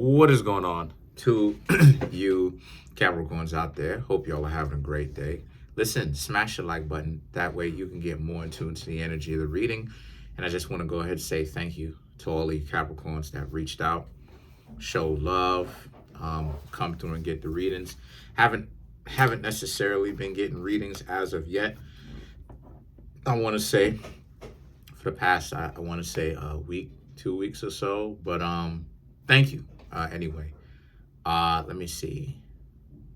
What is going on to you Capricorns out there? Hope y'all are having a great day. Listen, smash the like button. That way you can get more in tune to the energy of the reading. And I just want to go ahead and say thank you to all the Capricorns that reached out, show love, come through and get the readings. Haven't necessarily been getting readings as of yet. I want to say for the past, I want to say a week, 2 weeks or so. But thank you. Anyway, let me see.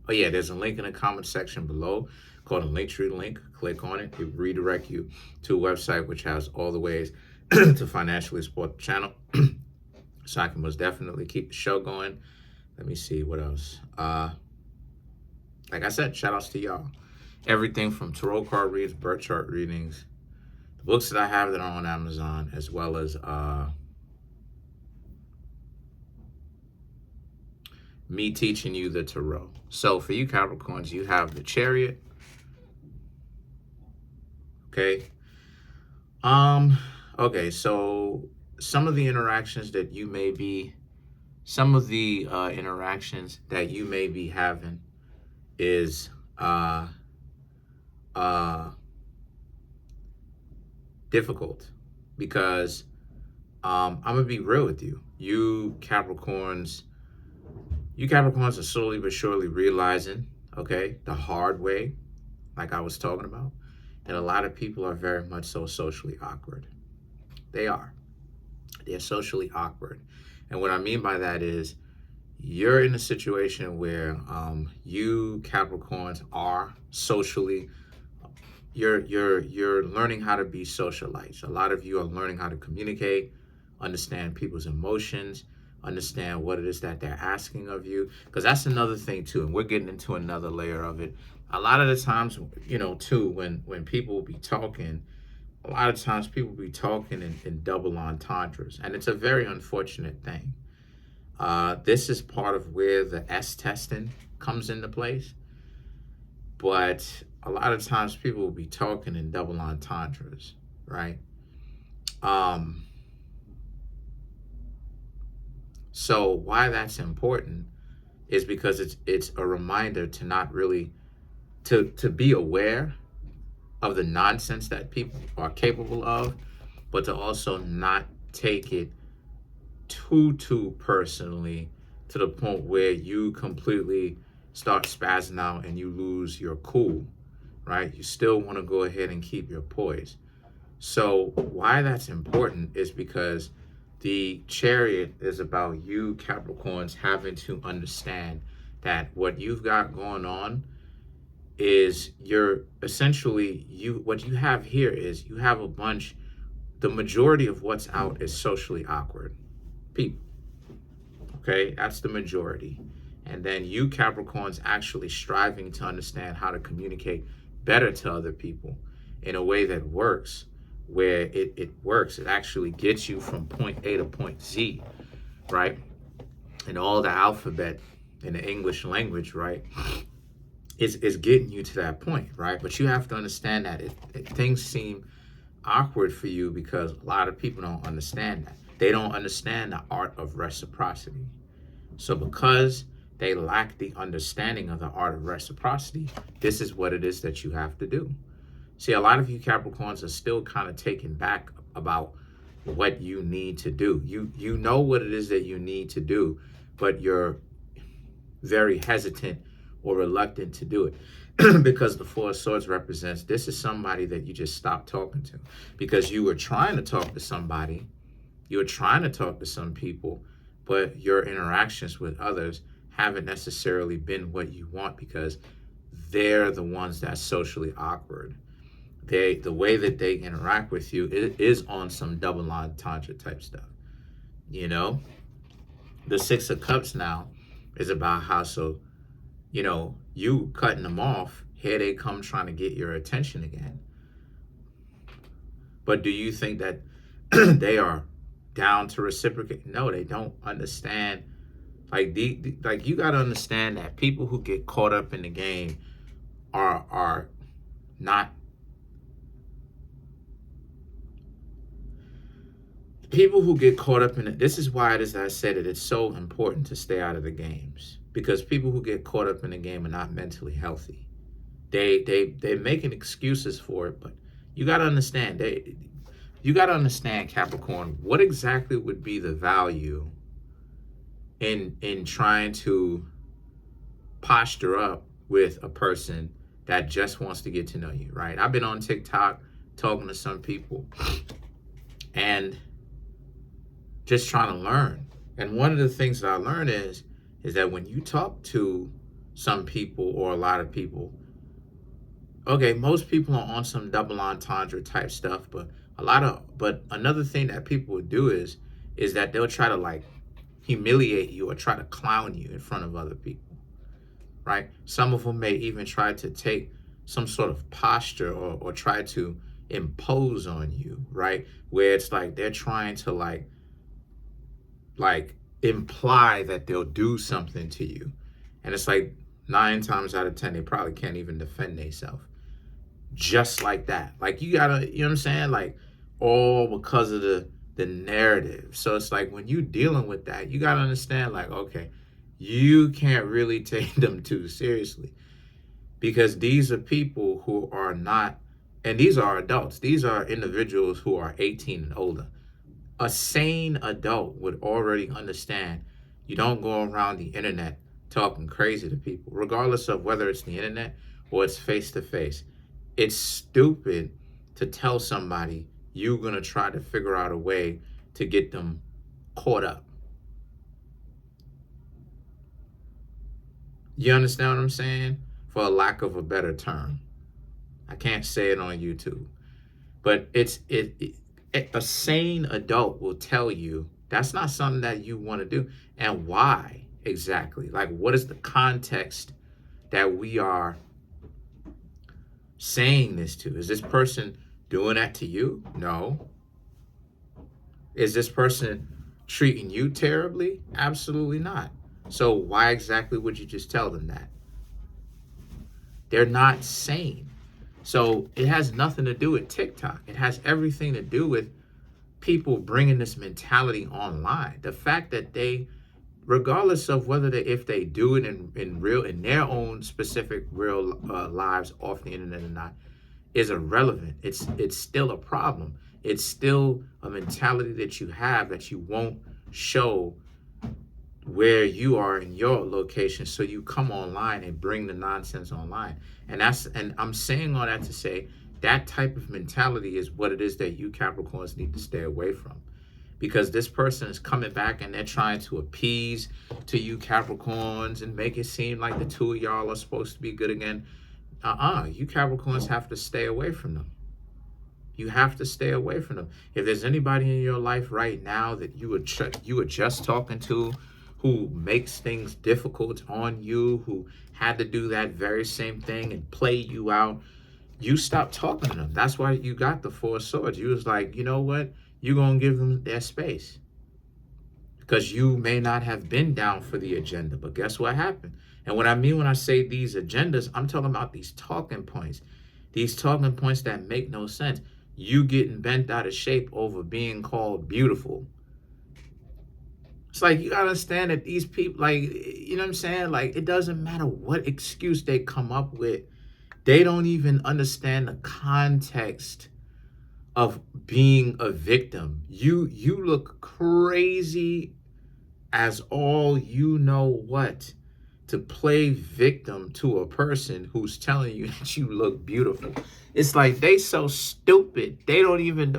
Oh yeah, there's a link in the comment section below called a Linktree link. Click on it. It will redirect you to a website which has all the ways to financially support the channel. So I can most definitely keep the show going. Let me see what else. Like I said, shout outs to y'all. Everything from tarot card reads, birth chart readings, the books that I have that are on Amazon, as well as me teaching you the tarot. So for you Capricorns, you have the Chariot. Okay. Okay, so some of the interactions that you may be having is difficult because I'm gonna be real with you. You Capricorns are slowly but surely realizing, okay, the hard way, like I was talking about, that a lot of people are very much so socially awkward. They are. They're socially awkward. And what I mean by that is you're in a situation where you Capricorns are socially, you're learning how to be socialites. A lot of you are learning how to communicate, understand people's emotions, understand what it is that they're asking of you, because that's another thing too, and we're getting into another layer of it. A lot of the times, you know, too, when people be talking, a lot of times people be talking in double entendres, and it's a very unfortunate thing. This is part of where the S testing comes into place, but a lot of times people will be talking in double entendres, right? So why that's important is because it's a reminder to not really to be aware of the nonsense that people are capable of, but to also not take it too personally to the point where you completely start spazzing out and you lose your cool, right? You still want to go ahead and keep your poise. So why that's important is because the Chariot is about you Capricorns having to understand that what you've got going on is what you have here is you have the majority of what's out is socially awkward people. Okay, that's the majority. And then you Capricorns actually striving to understand how to communicate better to other people in a way that works, where it works. It actually gets you from point A to point Z, right? And all the alphabet in the English language, right, is getting you to that point, right? But you have to understand that things seem awkward for you because a lot of people don't understand that. They don't understand the art of reciprocity. So because they lack the understanding of the art of reciprocity, this is what it is that you have to do. See, a lot of you Capricorns are still kind of taken back about what you need to do. You know what it is that you need to do, but you're very hesitant or reluctant to do it because the Four of Swords represents this is somebody that you just stopped talking to because you were trying to talk to somebody, you were trying to talk to some people, but your interactions with others haven't necessarily been what you want because they're the ones that's socially awkward. The way that they interact with you is on some double entendre type stuff. You know, the Six of Cups now is about how, so, you know, you cutting them off, here they come trying to get your attention again. But do you think that they are down to reciprocate? No, they don't understand. Like like you got to understand that people who get caught up in the game are not People who get caught up in it, this is why it is that I said it, it's so important to stay out of the games. Because people who get caught up in the game are not mentally healthy. They're making excuses for it, but you got to understand, Capricorn, what exactly would be the value in trying to posture up with a person that just wants to get to know you, right? I've been on TikTok talking to some people and just trying to learn. And one of the things that I learned is that when you talk to some people or a lot of people, okay, most people are on some double entendre type stuff, but another thing that people would do is that they'll try to like humiliate you or try to clown you in front of other people, right? Some of them may even try to take some sort of posture or try to impose on you, right? Where it's like they're trying to like imply that they'll do something to you. And it's like 9 times out of 10, they probably can't even defend themselves. Just like that. Like you gotta, you know what I'm saying? Like all because of the narrative. So it's like when you dealing with that, you gotta understand like, okay, you can't really take them too seriously. Because these are people who are not, and these are adults. These are individuals who are 18 and older. A sane adult would already understand you don't go around the internet talking crazy to people, regardless of whether it's the internet or it's face to face. It's stupid to tell somebody you're going to try to figure out a way to get them caught up. You understand what I'm saying? For a lack of a better term. I can't say it on YouTube. But a sane adult will tell you that's not something that you want to do. And why exactly? Like, what is the context that we are saying this to? Is this person doing that to you? No. Is this person treating you terribly? Absolutely not. So why exactly would you just tell them that? They're not sane. So it has nothing to do with TikTok. It has everything to do with people bringing this mentality online. The fact that they, regardless of whether if they do it in their own specific real lives off the internet or not, is irrelevant. It's still a problem. It's still a mentality that you have that you won't show where you are in your location, so you come online and bring the nonsense online. And I'm saying all that to say that type of mentality is what it is that you Capricorns need to stay away from. Because this person is coming back and they're trying to appease to you Capricorns and make it seem like the two of y'all are supposed to be good again. You Capricorns have to stay away from them. You have to stay away from them. If there's anybody in your life right now that you were just talking to, who makes things difficult on you, who had to do that very same thing and play you out, you stop talking to them. That's why you got the 4 swords. You was like, you know what? You're going to give them their space. Because you may not have been down for the agenda, but guess what happened? And what I mean when I say these agendas, I'm talking about these talking points. These talking points that make no sense. You getting bent out of shape over being called beautiful. It's like, you gotta understand that these people, like, you know what I'm saying? Like, it doesn't matter what excuse they come up with. They don't even understand the context of being a victim. You look crazy as all you know what to play victim to a person who's telling you that you look beautiful. It's like they so stupid. They don't even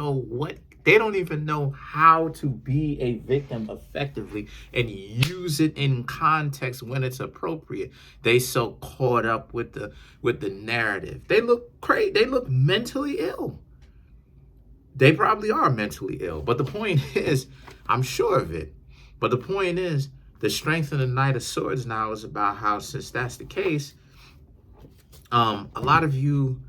know how to be a victim effectively and use it in context when it's appropriate. They so caught up with the narrative. They look crazy. They look mentally ill. They probably are mentally ill. But the point is, I'm sure of it. But the point is, the strength of the Knight of Swords now is about how, since that's the case, a lot of you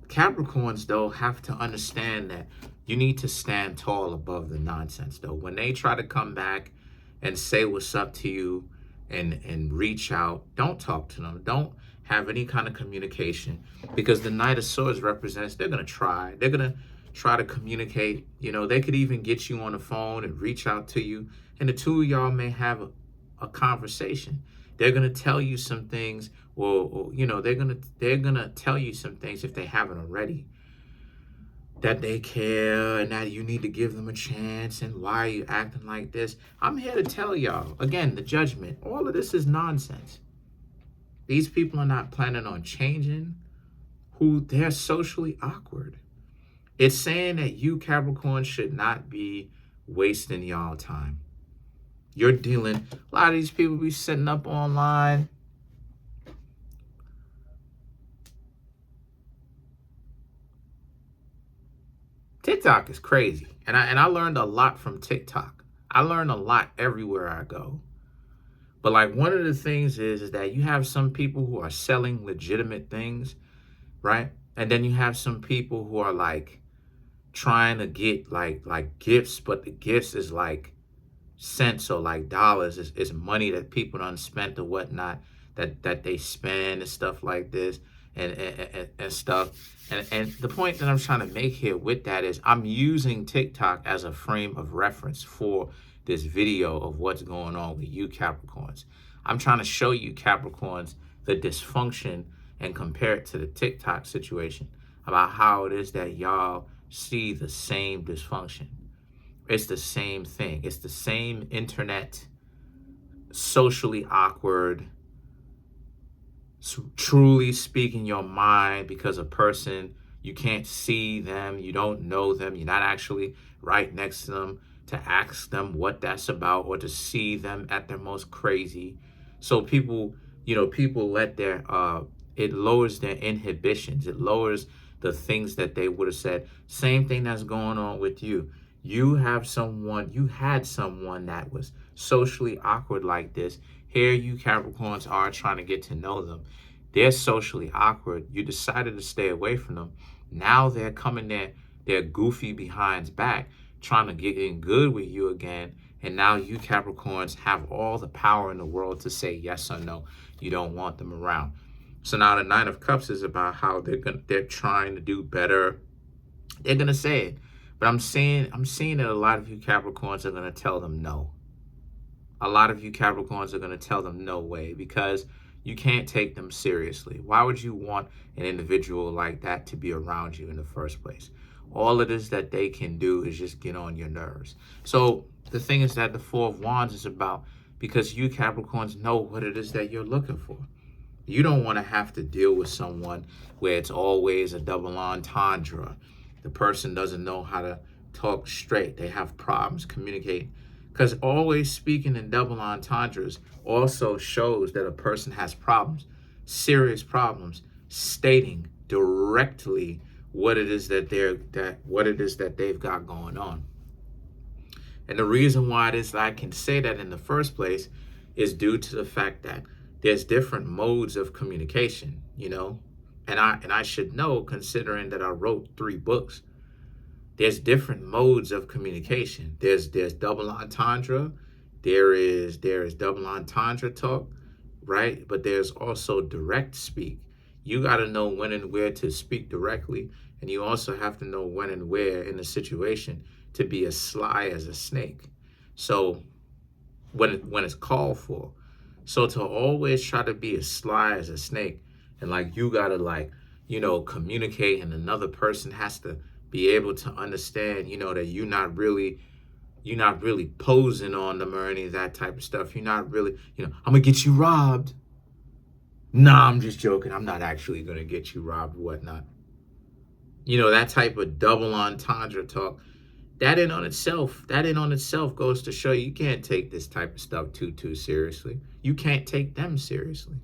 Capricorns, though, have to understand that you need to stand tall above the nonsense, though. When they try to come back and say what's up to you and reach out, don't talk to them. Don't have any kind of communication, because the Knight of Swords represents they're going to try. They're going to try to communicate. You know, they could even get you on the phone and reach out to you, and the two of y'all may have a conversation. They're gonna tell you some things, or you know, they're gonna tell you some things if they haven't already, that they care and that you need to give them a chance, and why are you acting like this? I'm here to tell y'all, again, the judgment, all of this is nonsense. These people are not planning on changing. They're socially awkward. It's saying that you Capricorn should not be wasting y'all time. You're dealing, a lot of these people be sitting up online. TikTok is crazy. And I learned a lot from TikTok. I learn a lot everywhere I go. But like, one of the things is that you have some people who are selling legitimate things, right? And then you have some people who are like trying to get like gifts, but the gifts is like cents or like dollars. Is money that people done spent or whatnot, that they spend and stuff like this, and stuff. And the point that I'm trying to make here with that is, I'm using TikTok as a frame of reference for this video of what's going on with you Capricorns. I'm trying to show you Capricorns the dysfunction and compare it to the TikTok situation about how it is that y'all see the same dysfunction. It's the same thing. It's the same internet, socially awkward, truly speaking your mind, because a person, you can't see them, you don't know them, you're not actually right next to them to ask them what that's about, or to see them at their most crazy. So people, you know, people let their, it lowers their inhibitions. It lowers the things that they would have said. Same thing that's going on with you. You had someone that was socially awkward like this. Here you Capricorns are trying to get to know them. They're socially awkward. You decided to stay away from them. Now they're coming there, they're goofy behinds back, trying to get in good with you again. And now you Capricorns have all the power in the world to say yes or no. You don't want them around. So now the Nine of Cups is about how they're trying to do better. They're gonna say it. But I'm seeing that a lot of you Capricorns are gonna tell them no. A lot of you Capricorns are gonna tell them no way, because you can't take them seriously. Why would you want an individual like that to be around you in the first place? All it is that they can do is just get on your nerves. So the thing is that the Four of Wands is about, because you Capricorns know what it is that you're looking for. You don't want to have to deal with someone where it's always a double entendre. The person doesn't know how to talk straight. They have problems communicating. Because always speaking in double entendres also shows that a person has problems, serious problems, stating directly what it is that they've got going on. And the reason why I can say that in the first place is due to the fact that there's different modes of communication, you know, and I should know, considering that I wrote 3 books. There's different modes of communication. There's double entendre, there is double entendre talk, right? But there's also direct speak. You got to know when and where to speak directly, and you also have to know when and where in the situation to be as sly as a snake. So when it's called for. So to always try to be as sly as a snake, and like you gotta, like, you know, communicate, and another person has to be able to understand, you know, that you're not really posing on them or any of that type of stuff. You're not really, you know, I'm gonna get you robbed. Nah, I'm just joking. I'm not actually gonna get you robbed or whatnot. You know, that type of double entendre talk. That in on itself goes to show you can't take this type of stuff too seriously. You can't take them seriously.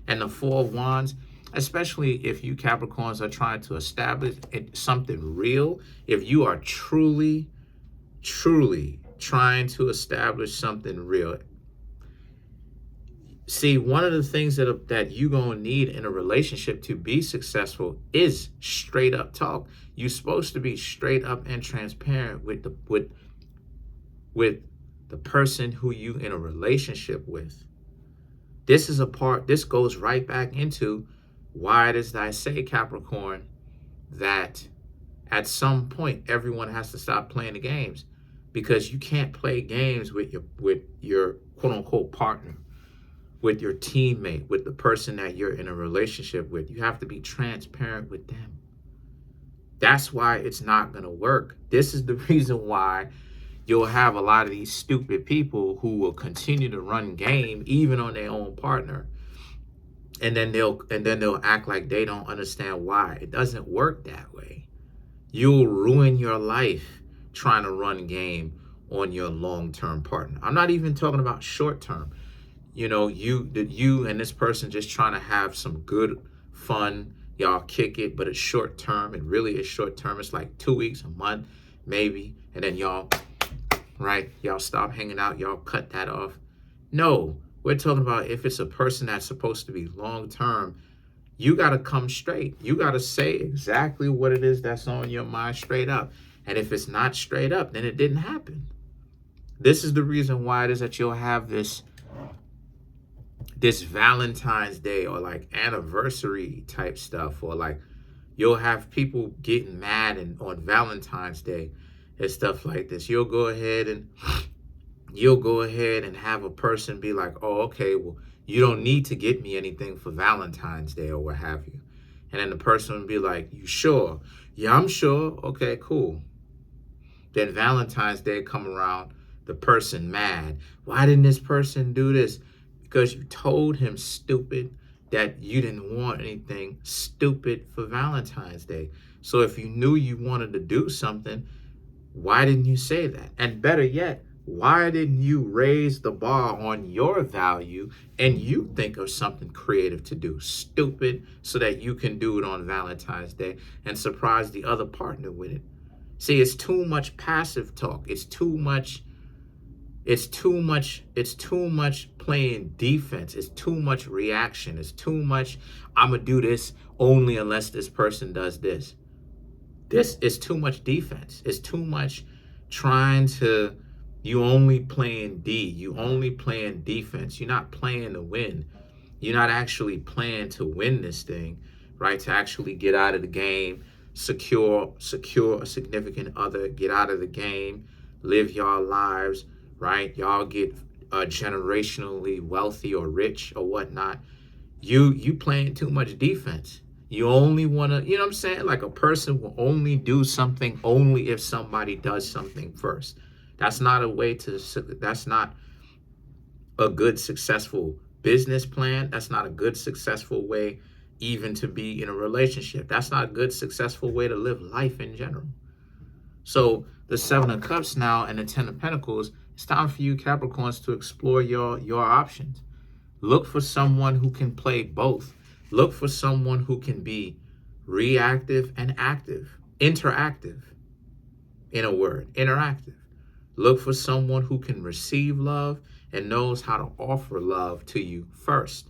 And the Four of Wands, especially if you Capricorns are trying to establish something real, if you are truly trying to establish something real. See, one of the things that you're going to need in a relationship to be successful is straight up talk. You're supposed to be straight up and transparent with the person who you in a relationship with. This goes right back into why it is that I say, Capricorn, that At some point, everyone has to stop playing the games, because you can't play games with your quote unquote partner, with your teammate, with the person that you're in a relationship with. You have to be transparent with them. That's why it's not going to work. This is the reason why you'll have a lot of these stupid people who will continue to run game even on their own partner. And then they'll act like they don't understand why. It doesn't work that way. You'll ruin your life trying to run game on your long-term partner. I'm not even talking about short-term. You know, you and this person just trying to have some good fun. Y'all kick it, but it's short-term. It really is short-term. It's like 2 weeks, a month, maybe. And then y'all stop hanging out. Y'all cut that off. No, we're talking about if it's a person that's supposed to be long-term, you got to come straight. You got to say exactly what it is that's on your mind straight up. And if it's not straight up, then it didn't happen. This is the reason why it is that you'll have this Valentine's Day or like anniversary type stuff, or like you'll have people getting mad on Valentine's Day and stuff like this. You'll go ahead and have a person be like, oh, okay, well, you don't need to get me anything for Valentine's Day or what have you. And then the person would be like, you sure? Yeah, I'm sure. Okay, cool. Then Valentine's Day come around, the person mad. Why didn't this person do this? Because you told him, stupid, that you didn't want anything stupid for Valentine's Day. So if you knew you wanted to do something, why didn't you say that? And better yet, why didn't you raise the bar on your value and you think of something creative to do, stupid, so that you can do it on Valentine's Day and surprise the other partner with it? See, it's too much passive talk. It's too much playing defense. It's too much reaction. It's too much, I'm going to do this only unless this person does this. This is too much defense. It's too much trying to, you only playing D. You only playing defense. You're not playing to win. You're not actually playing to win this thing, right? To actually get out of the game, secure a significant other, get out of the game, live your lives, right? Y'all get generationally wealthy or rich or whatnot. You playing too much defense. You only want to, you know what I'm saying? Like a person will only do something only if somebody does something first. That's not that's not a good, successful business plan. That's not a good, successful way even to be in a relationship. That's not a good, successful way to live life in general. So the Seven of Cups now and the Ten of Pentacles, it's time for you Capricorns to explore your options. Look for someone who can play both. Look for someone who can be reactive and active, interactive, in a word, interactive. Look for someone who can receive love and knows how to offer love to you first,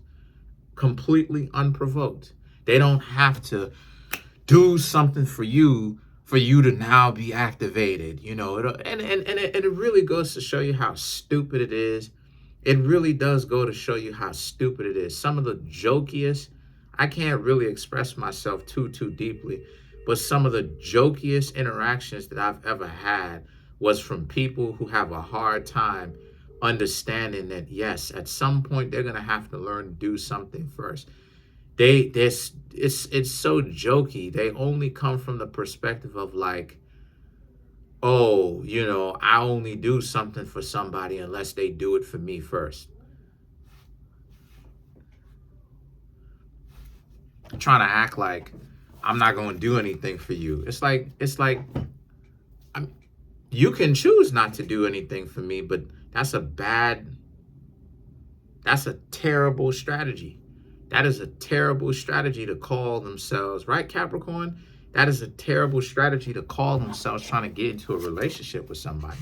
completely unprovoked. They don't have to do something for you to now be activated, you know. And it really goes to show you how stupid it is. It really does go to show you how stupid it is. Some of the jokiest, I can't really express myself too deeply, but some of the jokiest interactions that I've ever had was from people who have a hard time understanding that, yes, at some point they're going to have to learn to do something first. It's so jokey. They only come from the perspective of like, oh, you know, I only do something for somebody unless they do it for me first. Trying to act like I'm not going to do anything for you. It's like you can choose not to do anything for me, but that's a terrible strategy. That is a terrible strategy to call themselves, right, Capricorn? That is a terrible strategy to call themselves trying to get into a relationship with somebody.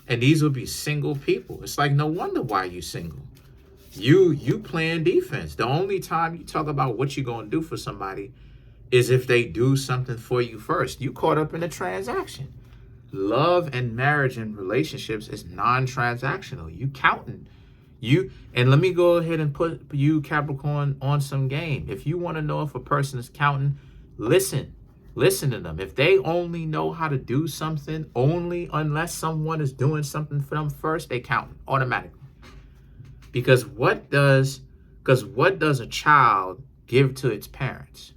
And these will be single people. It's like, no wonder why you single. You playing defense. The only time you talk about what you're going to do for somebody is if they do something for you first. You caught up in a transaction. Love and marriage and relationships is non-transactional. You counting. And let me go ahead and put you, Capricorn, on some game. If you want to know if a person is counting, listen Listen to them. If they only know how to do something, only unless someone is doing something for them first, they count automatically. Because what does a child give to its parents?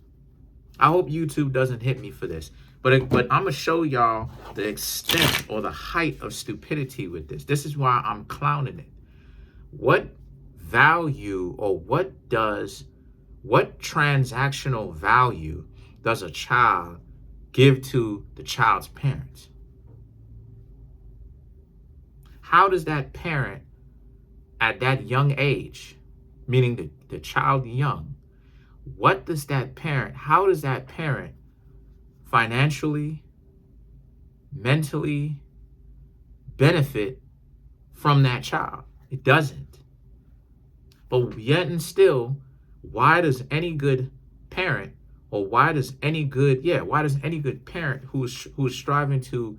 I hope YouTube doesn't hit me for this. But I'm going to show y'all the extent or the height of stupidity with this. This is why I'm clowning it. What value or what transactional value does a child give to the child's parents? How does that parent at that young age, meaning the child young, how does that parent financially, mentally benefit from that child? It doesn't. But yet and still, why does any good parent, or why does any good parent who's striving to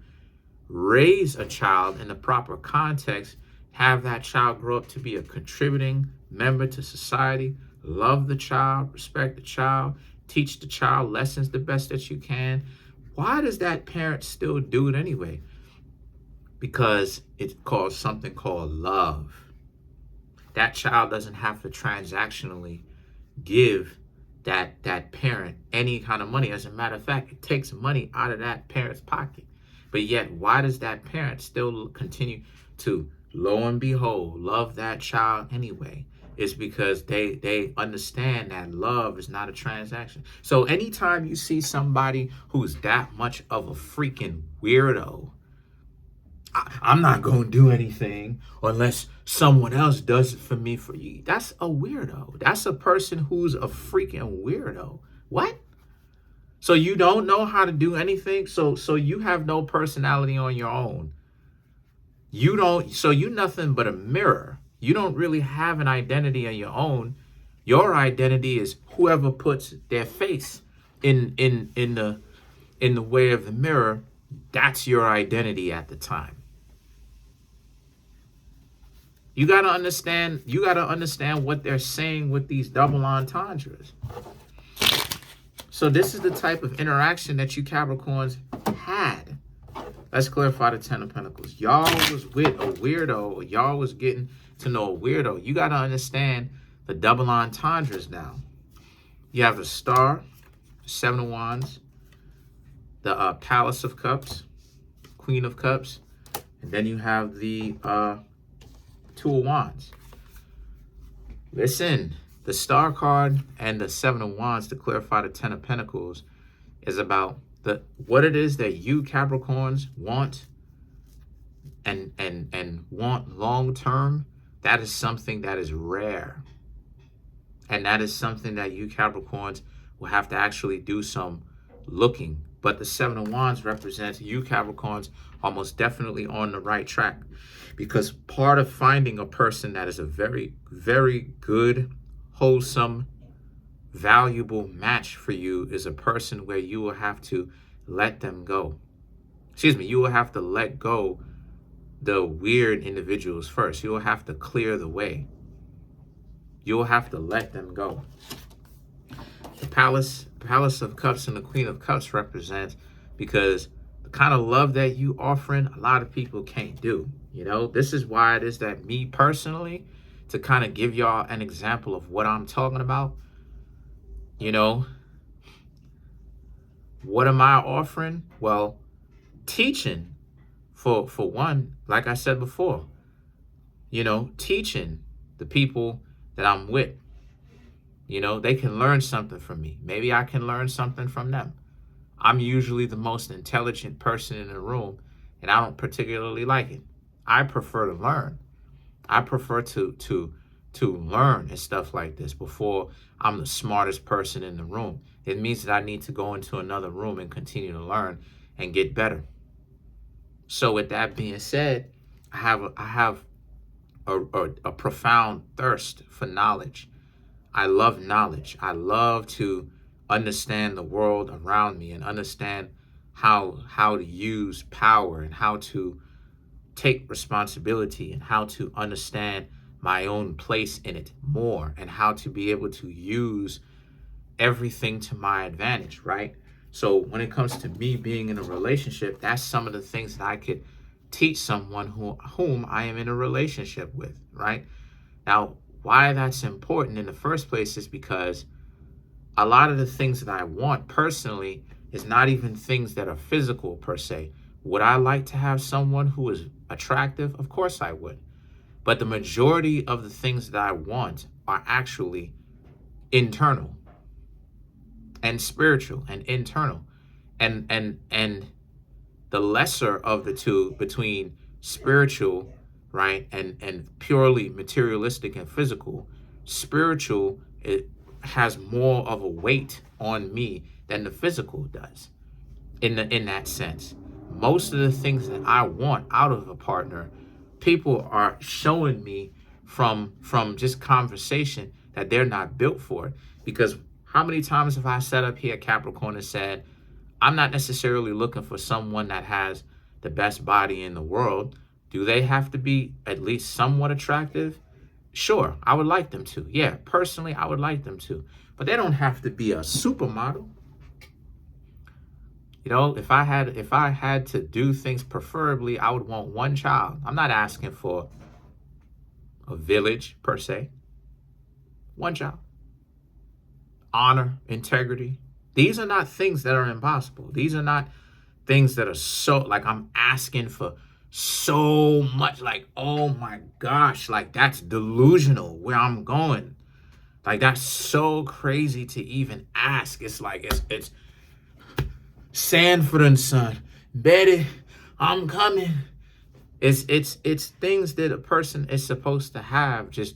raise a child in the proper context, have that child grow up to be a contributing member to society, love the child, respect the child, teach the child lessons the best that you can? Why does that parent still do it anyway? Because it's called something called love. That child doesn't have to transactionally give that parent any kind of money. As a matter of fact, it takes money out of that parent's pocket. But yet, why does that parent still continue to, lo and behold, love that child anyway? It's because they understand that love is not a transaction. So anytime you see somebody who's that much of a freaking weirdo, I'm not going to do anything unless someone else does it for me, for you. That's a weirdo. That's a person who's a freaking weirdo. What? So you don't know how to do anything? So you have no personality on your own. So you nothing but a mirror. You don't really have an identity on your own. Your identity is whoever puts their face in the way of the mirror. That's your identity at the time. You got to understand what they're saying with these double entendres. So this is the type of interaction that you Capricorns had. Let's clarify the Ten of Pentacles. Y'all was with a weirdo, or y'all was getting to know a weirdo. You got to understand the double entendres now. You have the Star, Seven of Wands, the Palace of Cups, Queen of Cups, and then you have the Two of Wands. Listen, the Star card and the Seven of Wands, to clarify the Ten of Pentacles, is about what it is that you Capricorns want and want long term. That is something that is rare. And that is something that you Capricorns will have to actually do some looking. But the Seven of Wands represents you Capricorns almost definitely on the right track. Because part of finding a person that is a very, very good, wholesome, valuable match for you is a person where you will have to let them go. You will have to let go the weird individuals first. You will have to clear the way. You will have to let them go. The Palace of Cups and the Queen of Cups represents, because the kind of love that you offering, a lot of people can't do. You know, this is why it is that me personally, to kind of give y'all an example of what I'm talking about, you know, what am I offering? Well, teaching for one, like I said before, you know, teaching the people that I'm with. You know, they can learn something from me. Maybe I can learn something from them. I'm usually the most intelligent person in the room, and I don't particularly like it. I prefer to learn. I prefer to learn and stuff like this before I'm the smartest person in the room. It means that I need to go into another room and continue to learn and get better. So with that being said, I have a profound thirst for knowledge. I love knowledge. I love to understand the world around me and understand how to use power and how to take responsibility and how to understand my own place in it more and how to be able to use everything to my advantage, right? So when it comes to me being in a relationship, that's some of the things that I could teach someone whom I am in a relationship with, right? Now, why that's important in the first place is because a lot of the things that I want personally is not even things that are physical per se. Would I like to have someone who is attractive? Of course I would. But the majority of the things that I want are actually internal and spiritual and internal. And the lesser of the two between spiritual, right, and purely materialistic and physical, spiritual, it has more of a weight on me than the physical does in that sense. Most of the things that I want out of a partner, people are showing me from just conversation that they're not built for it. Because how many times have I sat up here, Capricorn, and said, I'm not necessarily looking for someone that has the best body in the world. Do they have to be at least somewhat attractive? Sure, I would like them to. Yeah, personally, I would like them to. But they don't have to be a supermodel. You know, if I had to do things preferably, I would want one child. I'm not asking for a village per se. One child. Honor, integrity. These are not things that are impossible. These are not things that are so, like, I'm asking for so much, like, oh my gosh, like, that's delusional where I'm going. Like, that's so crazy to even ask. It's like, it's Sanford and Son, Betty, I'm coming. It's things that a person is supposed to have just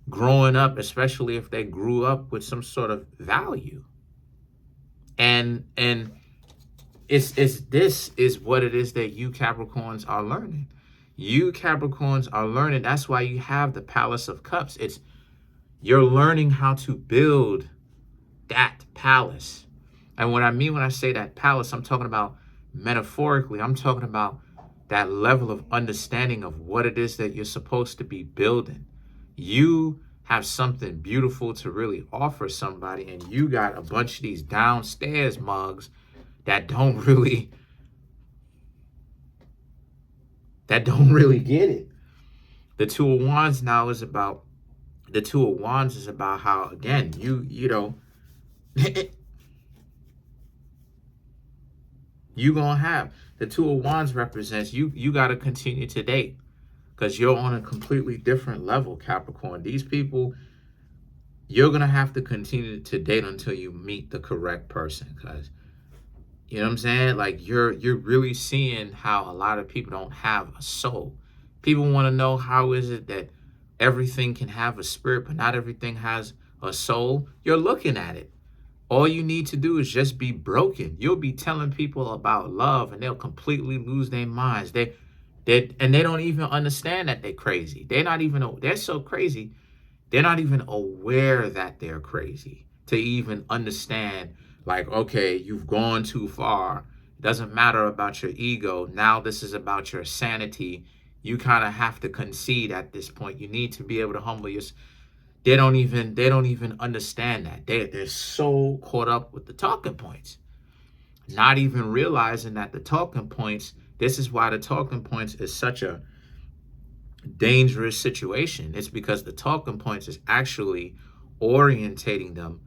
growing up, especially if they grew up with some sort of value. And this is what it is that you Capricorns are learning. You Capricorns are learning. That's why you have the Palace of Cups. You're learning how to build that palace. And what I mean when I say that palace, I'm talking about metaphorically. I'm talking about that level of understanding of what it is that you're supposed to be building. You have something beautiful to really offer somebody, and you got a bunch of these downstairs mugs that don't really get it. The Two of Wands now is about how, again, you know, you gonna have the Two of Wands represents you got to continue to date, because you're on a completely different level, Capricorn. These people, you're gonna have to continue to date until you meet the correct person, because, you know what I'm saying? Like, you're really seeing how a lot of people don't have a soul. People want to know, how is it that everything can have a spirit, but not everything has a soul? You're looking at it. All you need to do is just be broken. You'll be telling people about love, and they'll completely lose their minds. They don't even understand that they're crazy. They're so crazy, they're not even aware that they're crazy to even understand, like, okay, you've gone too far. It doesn't matter about your ego. Now this is about your sanity. You kind of have to concede at this point. You need to be able to humble yourself. They don't even understand that. They're so caught up with the talking points, not even realizing that the talking points, this is why the talking points is such a dangerous situation. It's because the talking points is actually orientating them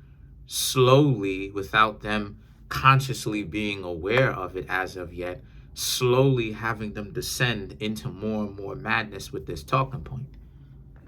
slowly, without them consciously being aware of it as of yet, slowly having them descend into more and more madness with this talking point.